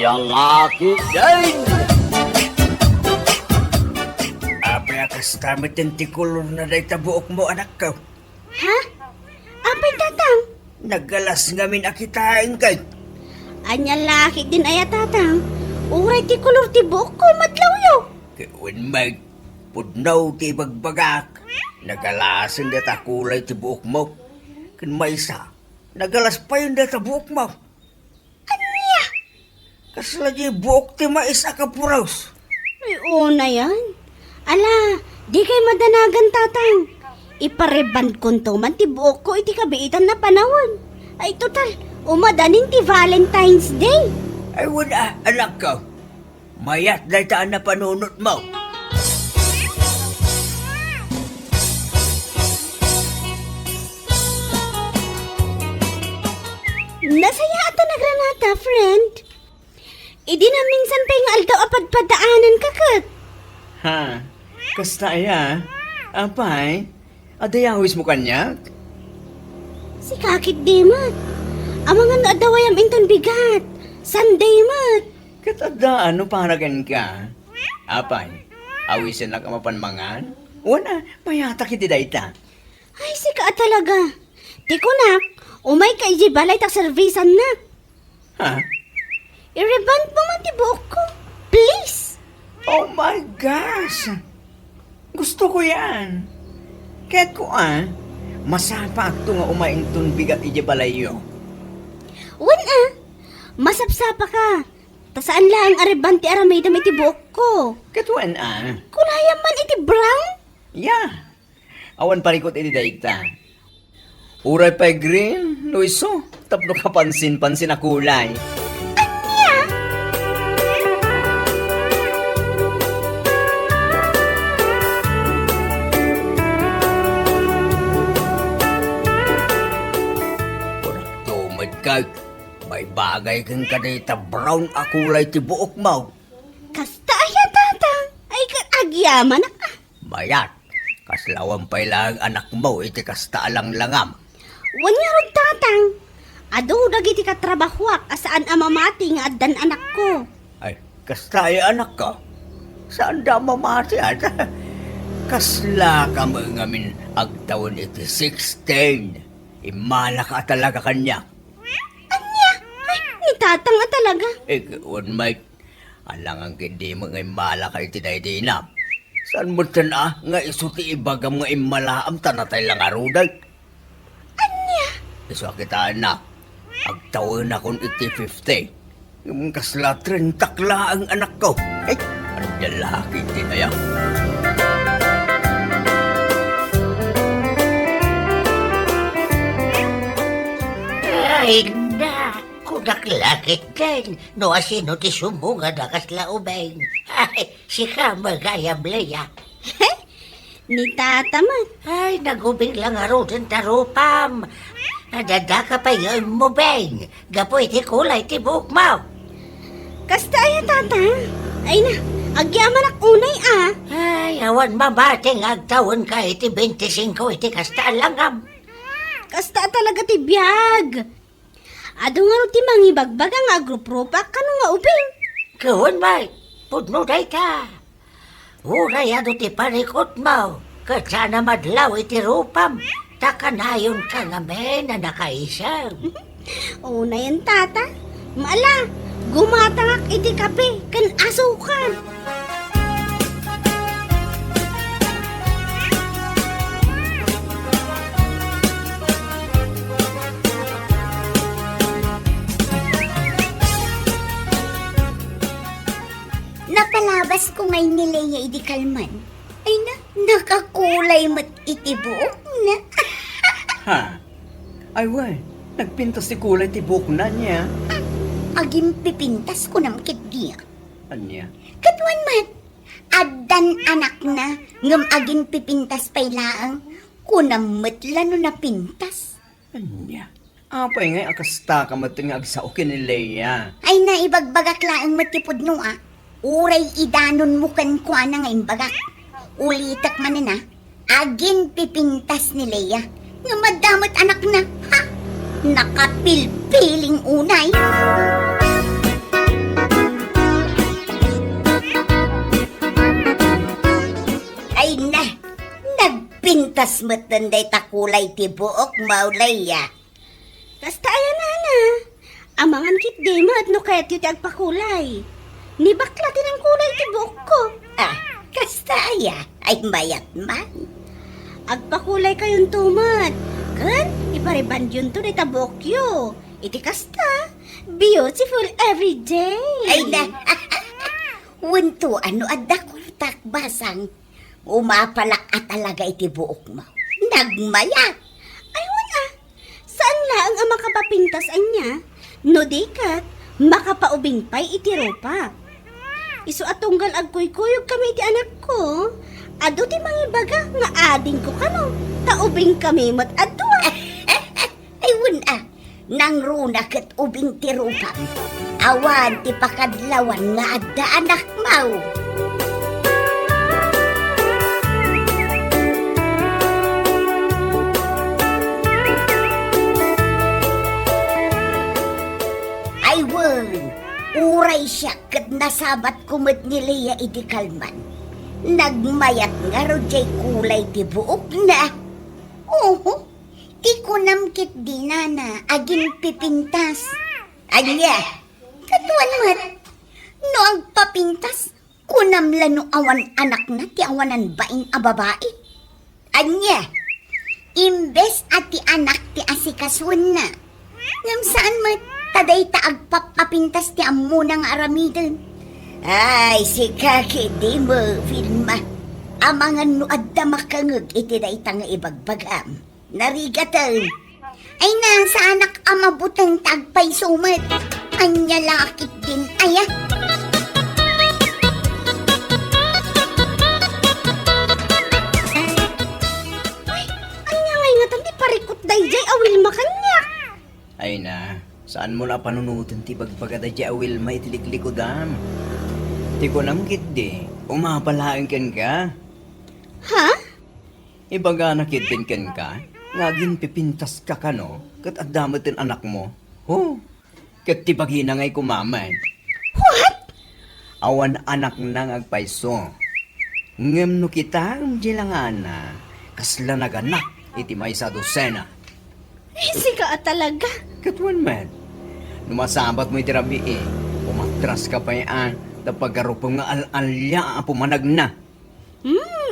lalaki din. Apa akas tamit yung tikulor na day tabuok mo, anak ko. Ha? Apay tatang? Nagalas ngamin akitain kay. Anya laki din aya tatang. Uray ti kulor ti buhok ko, madlaw yo. Kiwin may pudnaw ti bagbagak. Nagalasan data kulay ti buhok mo. Kan may isa, nagalas pa yung data buhok mo. Anya? Kasla di buhok ti mais akapuros. Ay, una yan. Ala, di kay madanagan tatang. Ipareban konto man ti buhok ko iti kabiitan na panahon. Ay total, umadanin ti Valentine's Day. Ay wala, anak ko. Mayat na taan na panunot mo. Nasaya ata nagranata, friend. Idi na minsan pa yung aldaw apadpadaanan kakat. Ha? Kasta ya? Apay? Adayawis mo kanya? Si kakit di mat. Amangan na adawayam inton bigat. Sunday mat. Katada, ano paragan ka? Apay? Awisin na ka mapanmangan? Wala, mayata kiti dayta. Ay, si ka talaga. Di ko nak, umay ka iji balay ta servisan na. Ha? I-reband mo man ti buhok ko. Please. Oh my gosh! Gusto ko yan. Kaya't ko masapa ito nga umaintun bigat ijabalayo. Wan masapsapa ka. Tasaan lang areban ti aramay dam iti buhok ko. Katuan Kulayam man iti brown. Yeah. Awan parikot iti daigta. Uray pa'y green, Luiso. Tapno ka pansin-pansin na kulay. Anya? Kunak tumad ka. May bagay kang kadita brown a kulay ti buok mo. Kasta aya tatang. Ay agyaman na ka. Mayat. Kaslawan pa'y lang anak mo iti kasta alang langam. Wanya rod tatang. Ado dagiti katrabahwak asaan amamati nga addan anak ko. Ay, kasta ay anak ka. Saan da mamati at? Kasla ka mo ngamin agtawon iti 16. Imala ka talaga kanya. Anya? Ay, ni tatang talaga. Ikaw, Mike. Alang ang hindi mo nga imala ka iti daydinam. Saan mo tana nga isuti ibagam nga imalaam tanatay lang arudag? Anya? Iso kita anak. Agtawon akong iti 50. Yung kasla 30 takla ang anak ko. Ay, ang lalaki tinaya. Ay, na, kudak lakit din. No asino ti sumunga na kasla ubeng. Ay, si ka magayam leya. Ni tataman. Ay, nagubing lang aro din tarupam. Nadada ka pa yun mo, beng. Gapoy ti kulay ti buhok mo. Kasta aya tatang. Ay na, agyaman ak unay Ay, awan mabating agtawon ka iti 25 iti kasta langam. Kasta talaga ti biyag. Ado nga ro ti mangibagbag ang agrupropak kano nga ubing. Kawon, may, pudno day ka. Uray ado ti parikot mo. Katsana madlaw iti rupam. Takanayon ka nga men na nakaisang. Una yan tata. Maala, gumatangak iti kape kan asukan. Napalabas ko ngay ni Leia iti kalman. Ay na, nakakulay mat iti buok na. Ha? Ay, way. Nagpintas si kulay ti buhok na niya. Agim pipintas ko nam kit diya. Anya? Katuan mat, addan anak na, ngam agim pipintas pay laang, kunam matlano na pintas. Anya? Apay ngay akasta ka matingag sa okin ni Leia. Ay na ibagbagak laang matipod no Uray idanon mo kan kwa na nga imbagak. Ulitak man na, agin pipintas ni Leia. Nga madamot anak na, ha? Nakapilpiling unay. Kas matanday takulay ti buok maulaya. Kasta ayan na. Amangan kit di mo at no kaya't yung agpakulay. Ni bakla din ang kulay ti buok ko. Ah, kastaya ay mayat man. Agpakulay kayong tumat. Kan, ipariban yun to na tabok yo. Iti kasta, beautiful every day. Ay na, wento ano adda kurtak basang. Umapalak at talaga iti buok mo. Nagmayat. Ayun saan lang ang makapapintas anya? No dikat, makapaubing pay iti ropa. Isu atunggal agkuy-kuyog kami iti anak ko. Ado ti mangibaga nga ading ko kano. Taubing kami mat adwa. Ayun nang runa kat ubing ti rupam. Awan ti pakadlawan nga adda anak mau. Ay uray siya kat nasabat kumot ni Leia iti kalman. Nagmayat nga rojay kulay ti buok na. Oo, ti kunamkit di na aging pipintas. Anya, katuan mat, no ang papintas, kunamla no awan anak na ti awanan baing a babae. Anya, imbes at ti anak ti asikasun na. Ngam saan mat, taday ta agpapapintas ti amunang aramiden. Ay, si kaki di mo, Vilma. Amangan no adda makangag iti da itang ibagbagam. Narigatan. Ay na, sa anak amabutang tagpay sumat. Anya lakit din, aya. Ay, anya ngay nga tanti parikot dayjay awil makanya. Ay na, saan mo na panunutan ti bagbaga da awil may tiliklikodam? Ti ko namkit di, umapalaang ken ka. Ha? Ibaga nakit din ken ka, ngagin pipintas ka kano, kat adamatin anak mo. Ho, kat ti bagina ngay kumaman. What? Awan anak nang agpaiso. Ngem no kita ang jilangana, kasla naganak iti may sa dosena. Easy ka talaga. Katuan man, numasambat mo iti rabi umatras ka pa yan, napagarupong nga al-alya pumanag na.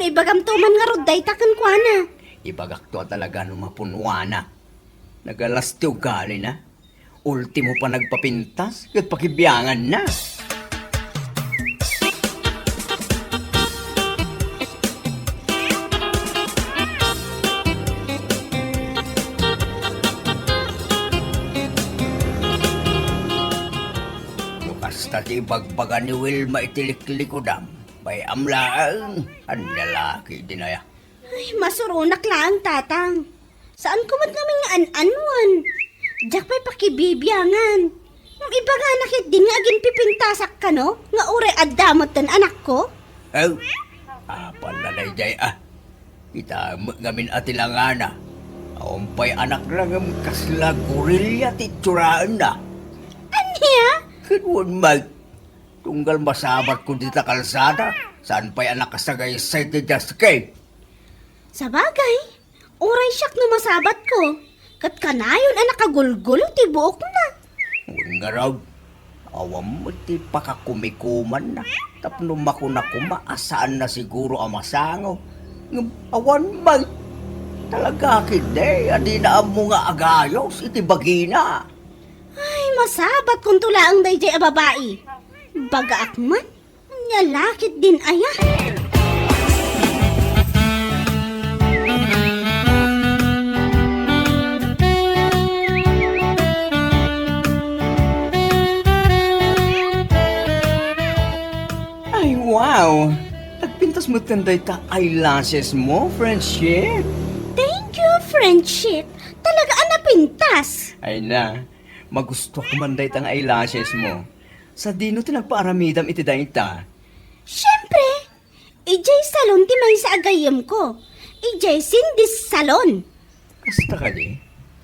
Ibagam tuman nga roday takan kwa na. Ibagak to talaga numapunwana. Nagalas ti ugali na. Ultimo pa nagpapintas, kat pakibiyangan na. Basta ti bagbaga ni Wilma itiliklikodam. Bay amlaan, ang lalaki dinaya. Ay, masurunak lang tatang. Saan ko mat namin nga an-anuan? Diyak pa'y pakibibiyangan. Iba nga nakit din nga aging pipintasak ka no? Nga ure adamot tan anak ko? Oh, palalay jay Kita gamin atilangana. Aumpay anak lang ang kasla gorilya titsuraan na. Anya? Kinun mag, tunggal masabat ko dita kalsada, saan pa'y anak kasagay sa iti jaskay. Sa bagay, uray siyak no masabat ko. Kat kanayon anak kagulgulo ti buok na. Ngun nga raw, awam mo ti pakakumikuman na. Tapno makuna kumaasaan na siguro ang masango. Awan mag, talaga kide, adi na ang mga agayos, iti bagina. Ay, masabat kung tulaang dayjay a babae. Bagaak man, nyalakit din aya. Ay, wow! Nagpintas mo tanday ta eyelashes mo, friendship. Thank you, friendship. Talaga ang napintas. Ay na, magusto ko man tang eyelashes mo. Sa dino ti nagpaaramidam iti dayta. Siyempre, ijay salon ti may sa agayam ko. Ijay sindis salon. Kasta ka di?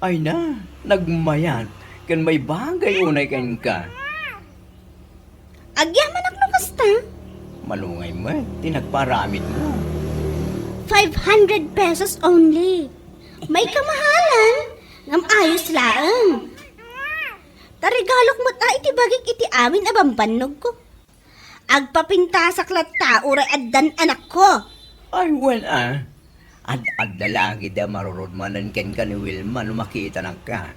Ay na, nagmayat. Kan may bagay unay kan ka. Agyaman ak no kasta. Malungay mo, tinagparamid mo. 500 pesos only. May kamahalan. Ngam ayos laang. Tarigalok mo't iti bagik iti amin abang bannog ko. Agpapinta sa klata uray addan anak ko. Ay, well, ad dalagi da marurod manan ken ka ni Wilma no makita na ka.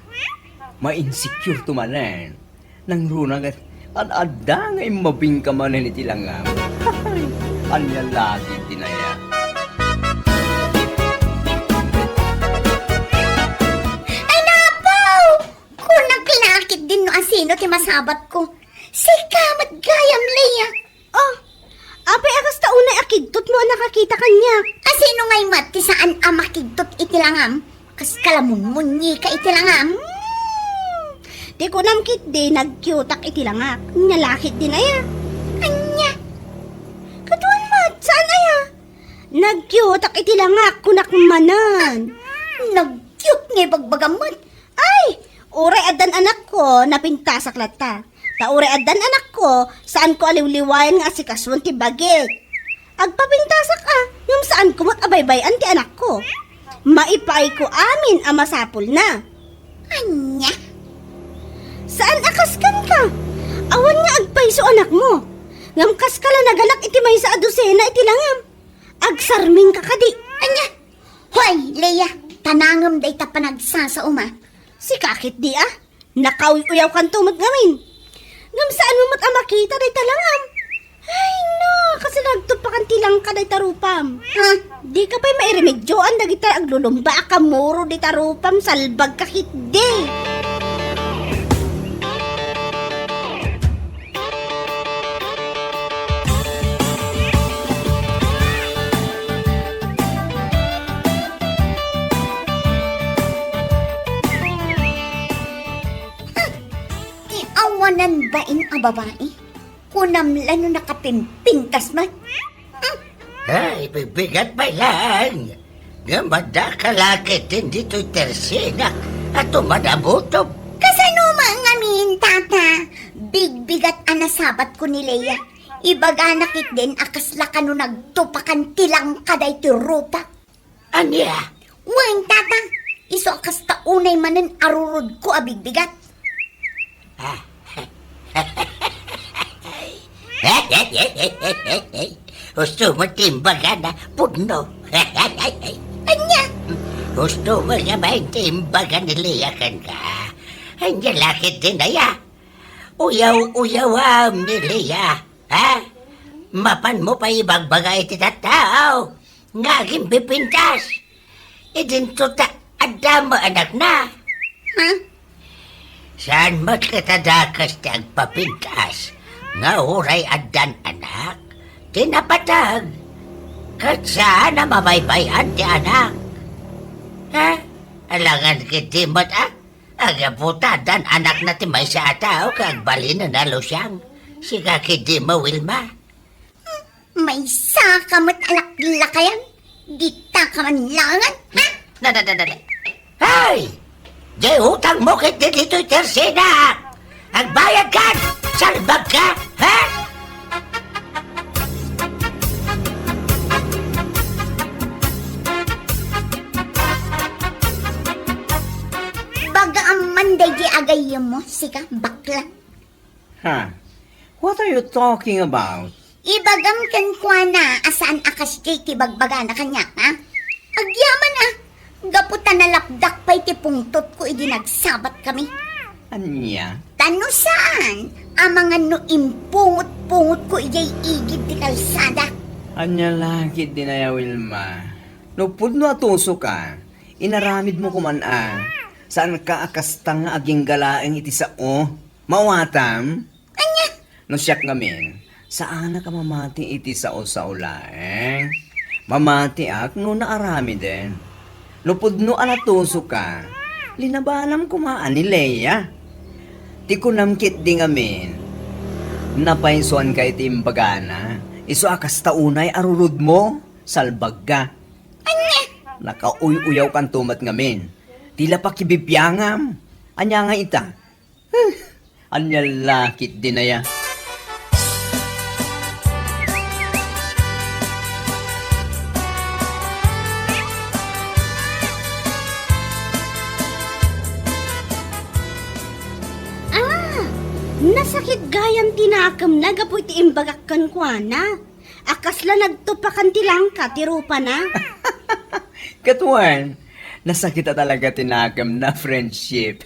Ma-insecure tumanan. Nang runang at adda nga imabing ka manan iti langam. Anya lagi tinaya. Ay napaw! Kung naglakit din no asino ti masabat ko. Si kamat gayam Leia. Oh, apay akas taunay akidtot mo nakakita kanya. Asino ngay mat ti saan amakigtot iti langam. Kas kalamunmunyi ka iti langam. Di ko namkit di nagkyutak iti langak. Nalakit din aya. Anya? Katuan mat, saan aya? Nagkyutak iti langak kunakmanan. Nag-cute nga bagbagamot. Ay, uray addan anak ko napinta sa klata. Ta uray addan anak ko saan ko aliwliwayan nga asikaswan ti bagit. Agpapintasak yung saan ko matabaybayan ti anak ko. Maipay ko amin ang masapul na. Anya? Saan akaskan ka? Awan nga agpayso anak mo. Ngamkas ka lang nagalak iti may sa adusena iti langam. Agsarming ka kadi. Anya? Hoy, Leia, tanangam day ta panagsasa uma. Si kakit di Nakauyaw kan tumot ngamin. Ngam saan mo mat makita day talangam. Ay no, kasi nagtupakan tilang ka day tarupam. Ha? Di ka pa'y mairemedyoan dagita aglulumba ka muro day tarupam salbag kakit di. Awanan bain a babae? Kunamlan no nakapimpintas man? Ay, bibigat ba lang? Gamada ka lakit din dito'y tersena at tumadabutob. Kasano mga min, tata? Bigbigat anasabat ko ni Leia. Ibaga nakit din akasla ka no nagtupakan tilang kaday ti rupa. Anya? Wan, tata. Iso akas taunay manen arurod ko abigbigat. Gusto mo timbagan na pudno. Anya? Gusto mo nga may timbagan niliyakan ka. Anya lakit din na ya. Uyaw-uyawam niliya. Ha? Mapan mo pa ibagbagay ti tatao. Ngaging bipintas. Idin tuta adama anak na. Ha? Saan mo't katadakas ti agpapintas, nga huray addan anak, tinapatag, kat saan na mabaybayan ti anak. Ha? Alangan kiti mo't agaputadan anak na ti may sa atao, kag balin na nalusyang, siga kiti mo Wilma. May sakamot alaklakayan. Dita ka man langan, ha? Nadadadada. Hey! Di utang mo kit dito'y tersena! Agbayad ka! Salbag ka! Ha? Baga ang manday di agay mo, sika, bakla. Ha? What are you talking about? Ibagam ken kwa na asaan akas di ti bagbaga na kanya, ha? Agyaman gaputan na lapdak pa'y ti pungtot ko idinagsabat kami. Anya? Tano saan? Ang mga no impungot-pungot ko ijay igid ti kalsada. Anya lagi din na Wilma. No pudno atuso ka. Inaramid mo kuman Saan ka akastang nga aging galaeng iti sao? Mawatam? Anya? No siyak ngamin. Saan na ka mamati iti sao laeng? Mamati no naarami din. No pudno anatuso ka. Linabanam kumaan ni Leia. Ti kunamkit di ngamin. Napainsuan ka iti imbagana. Iso akas taunay arurod mo. Salbag ka. Anya? Nakauy-uyaw kan tumat ngamin. Tila pa kibibiyangam. Anya nga ita. Anya lakit din na ya. Nasakit gayam tinakam na gapoy ti imbagakkan kwa na. Akas la nagtupakan ti langka ti rupa na. Katuan, nasakit na talaga tinagam na friendship.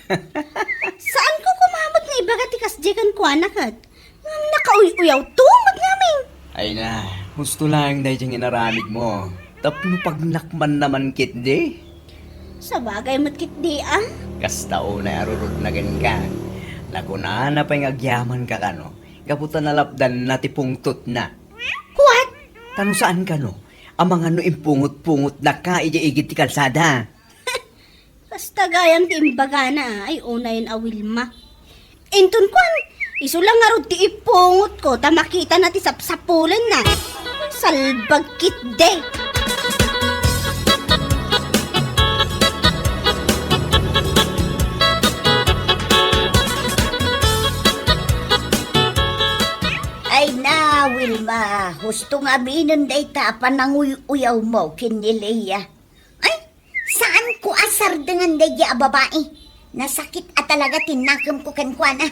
Saan ko kumamot nga ibaga ti kasjekan kwa na kat? Nakauy-uyaw tumag namin. Ay na, gusto lang dahil diyang inaramid mo. Tapno pagnakman naman kit di. Sa bagay mo't kit di ah. Kastao na arurot na gan ka. Nakuna na pa yung agyaman ka kano. Kaputan na lapdan na tipungtot na. What? Tano saan ka no? Ang mga no impungot-pungot na ka ija-igit ti kalsada. Kasta gayam ti imbaga na ay unayin a Wilma. Inton kwan, iso lang nga rod ti ipungot ko ta makita na ti sapsapulan na. Salbag kit de. Ay na, Wilma. Husto nga binan day tapan ng uyaw mo kinilaya. Ay, saan ko asar dengan day ya babae? Nasakit at talaga tinakam ko kankwana.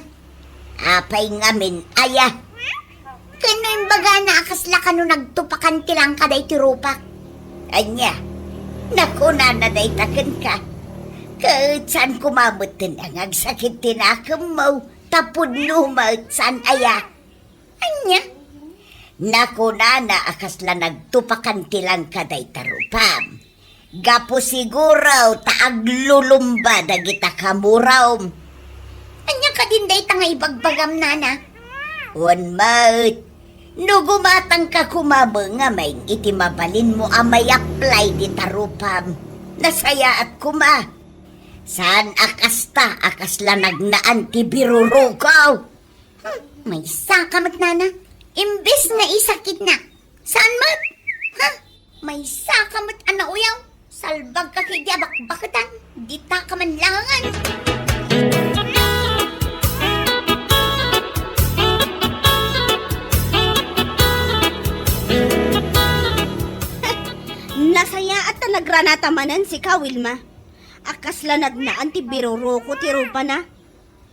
Apay ngamin, aya. Kano yung baga na akasla ka no nagtupakan tilang ka day tirupak? Anya, naku na day takan ka. Kahit saan kumamot din ang agsakit tinakam mo. Tapod numaut saan aya. Anya? Naku na akasla nagtupakan tilang kaday tarupam. Gapo siguro taaglulumba dagita kamuraw. Anya ka din day tanga ibagbagam nana. One maut. No gumatang ka kumabang nga may itimabalin mo amay apply di tarupam. Nasaya at kuma. Saan akasta akasla nagnaan ti birurugaw. May sakamat nana. Imbes na isakit na. Saan mat? Ha? May sakamat ana uyaw. Salbag ka kay bakbakatan. Dita ka man langan. Nasaya at nagranatamanan si ka Wilma. Akas la nagnaan ti biruroko ti rupa na.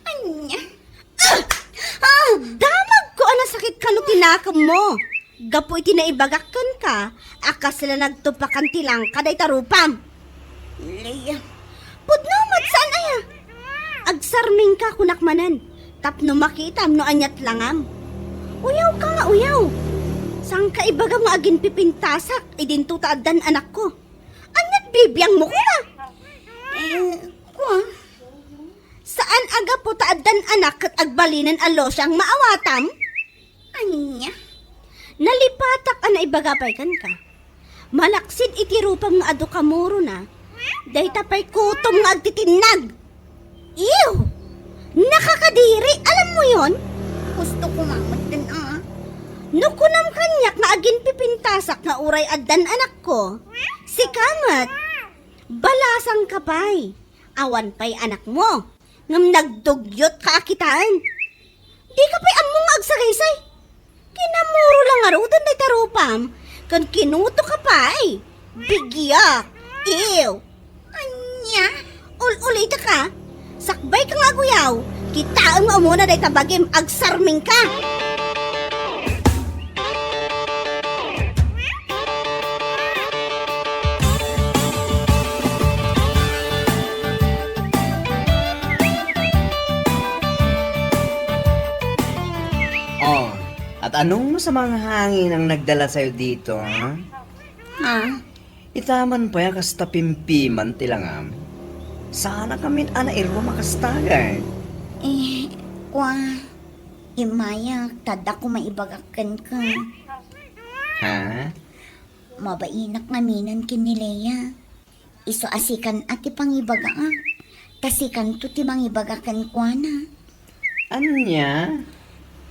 Anya? Damag ko ana sakit ka no tinakam mo. Gapo iti naibagakkan ka, akas sila nagtupakan tilang kaday tarupam. Leia. Pudno mat saan aya? Agsarming ka kunakmanan, tapno makitam no anyat langam. Uyaw ka nga uyaw. Sang ka ibaga mo agin pipintasak, idinto taadan anak ko. Anyat bibiyang mo ko na. Kwa? Saan aga po taadan anak kat agbalinan alo siyang maawatam? Anya? Nalipatak ana ibagapay kan ka. Malaksid iti rupam nga ado kamuro na. Day tapay kutom nga agtitinag. Ew! Nakakadiri, alam mo yon? Gusto ko mamot din No kunam kanyak nga agin pipintasak nga uray addan anak ko. Si Kamat. Balasang kapay. Awan pay anak mo. Ngam nagdugyot ka akitaan. Di ka pa'y among agsagaysay. Kinamuro lang arudan na tarupam. Kan kinuto ka pa'y. Bigyak. Ew. Anya? Ulita ka. Sakbay ka nga guyaw. Kitaan mo muna day tabagim agsarming ka. Oh, at anong masamang hangin ang nagdala sa'yo dito, ha? Ha? Itaman pa ya kasta pimpiman tilangam. Sana kami ana irwa makastagay. Kwa? Imaya, tada ko maibagakan ka. Ha? Mabainak ngaminan kinileya. Iso asikan ati pangibaga Tasikan to ti mangibagakan kwa na. Anya?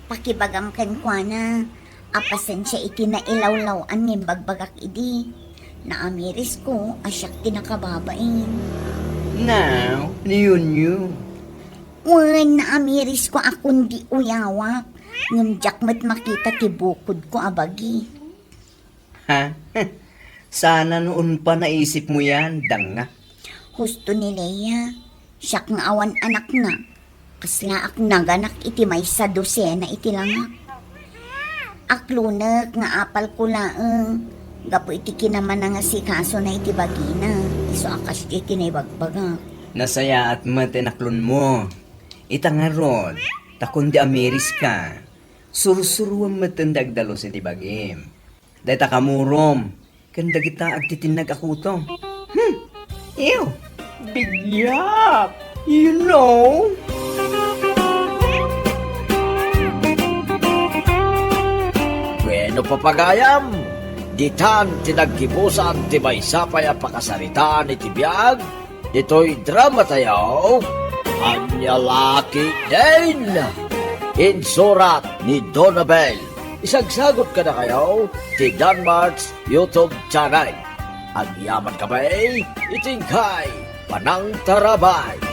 Pakibagam kan kwa na. Apasen siya iti na ilawlawan ng bagbagak idi. Naamiris ko, asyak tinakababain. Now, niyo. Ulan naamiris ko akong di uyawak. Ngumjak mo't makita ti bukod ko abagi. Ha? Sana noon pa naisip mo yan, danga. Husto ni Leia. Siyak nga awan anak na. Kasla ak naganak iti may sa dosena iti langak. Aklunek nga apal ko laeng. Gapo iti kinaman nga si kaso na iti bagina. Iso akas iti kinaibagbagak. Nasaya at matinaklon mo. Itangarod, takundi ameris ka. Surusuruan matandagdalos iti bagim. Dahil takamurom, kanda kita agtitinag ako to. Ew, bigyak, you know? Bueno papagayam, ditan tinagkibusan ti may sapay ang pakasaritaan iti biyag, dito'y drama tayo, Anyalaki din! Insurat ni Donabel. Isagsagot ka na kayo ti Danmarks YouTube channel. Ang yaman ka ba'y itingkay panang tarabay.